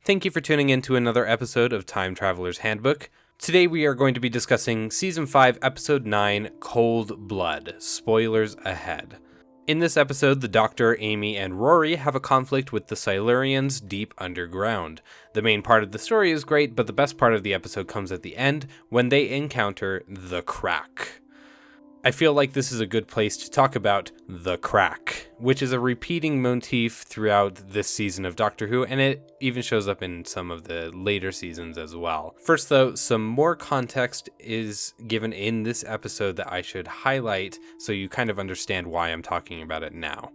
Thank you for tuning in to another episode of Time Traveler's Handbook. Today we are going to be discussing Season 5, Episode 9, Cold Blood. Spoilers ahead. In this episode, the Doctor, Amy, and Rory have a conflict with the Silurians deep underground. The main part of the story is great, but the best part of the episode comes at the end when they encounter the Crack. I feel like this is a good place to talk about the Crack, which is a repeating motif throughout this season of Doctor Who, and it even shows up in some of the later seasons as well. First though, some more context is given in this episode that I should highlight so you kind of understand why I'm talking about it now.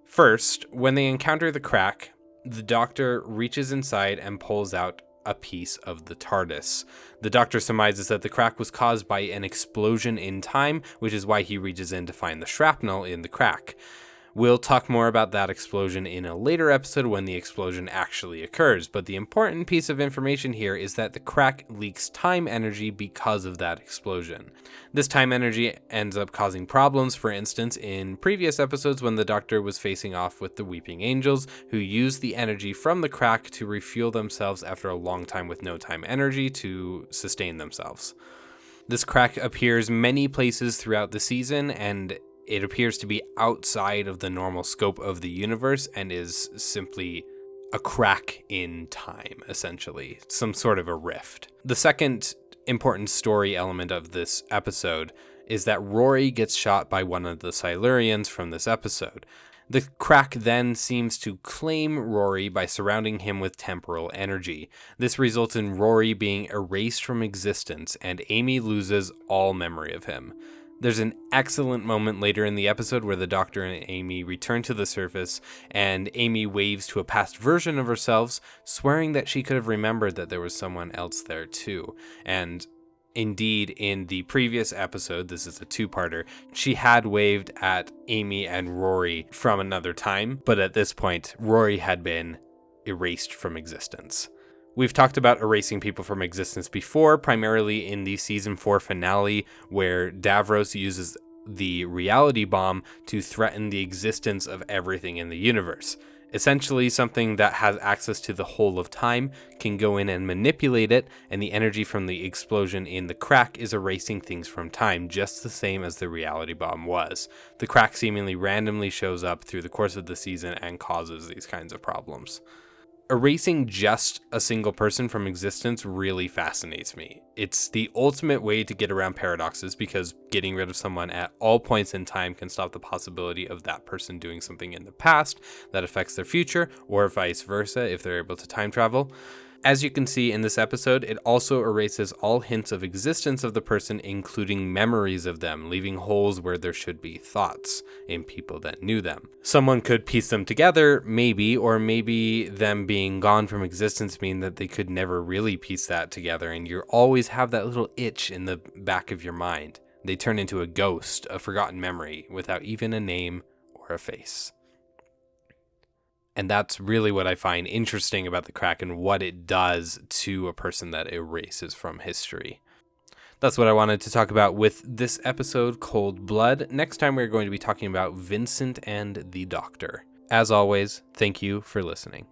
First, when they encounter the Crack, the Doctor reaches inside and pulls out a piece of the TARDIS. The Doctor surmises that the Crack was caused by an explosion in time, which is why he reaches in to find the shrapnel in the Crack. We'll talk more about that explosion in a later episode when the explosion actually occurs, but the important piece of information here is that the Crack leaks time energy because of that explosion. This time energy ends up causing problems, for instance, in previous episodes when the Doctor was facing off with the Weeping Angels, who used the energy from the Crack to refuel themselves after a long time with no time energy to sustain themselves. This Crack appears many places throughout the season, and it appears to be outside of the normal scope of the universe and is simply a crack in time, essentially. Some sort of a rift. The second important story element of this episode is that Rory gets shot by one of the Silurians from this episode. The Crack then seems to claim Rory by surrounding him with temporal energy. This results in Rory being erased from existence, and Amy loses all memory of him. There's an excellent moment later in the episode where the Doctor and Amy return to the surface, and Amy waves to a past version of herself, swearing that she could have remembered that there was someone else there too. And indeed, in the previous episode, this is a two-parter, she had waved at Amy and Rory from another time, but at this point, Rory had been erased from existence. We've talked about erasing people from existence before, primarily in the season 4 finale, where Davros uses the reality bomb to threaten the existence of everything in the universe. Essentially, something that has access to the whole of time can go in and manipulate it, and the energy from the explosion in the Crack is erasing things from time, just the same as the reality bomb was. The Crack seemingly randomly shows up through the course of the season and causes these kinds of problems. Erasing just a single person from existence really fascinates me. It's the ultimate way to get around paradoxes because getting rid of someone at all points in time can stop the possibility of that person doing something in the past that affects their future, or vice versa if they're able to time travel. As you can see in this episode, it also erases all hints of existence of the person, including memories of them, leaving holes where there should be thoughts in people that knew them. Someone could piece them together, maybe, or maybe them being gone from existence mean that they could never really piece that together, and you always have that little itch in the back of your mind. They turn into a ghost, a forgotten memory, without even a name or a face. And that's really what I find interesting about the Crack and what it does to a person that erases from history. That's what I wanted to talk about with this episode, Cold Blood. Next time we're going to be talking about Vincent and the Doctor. As always, thank you for listening.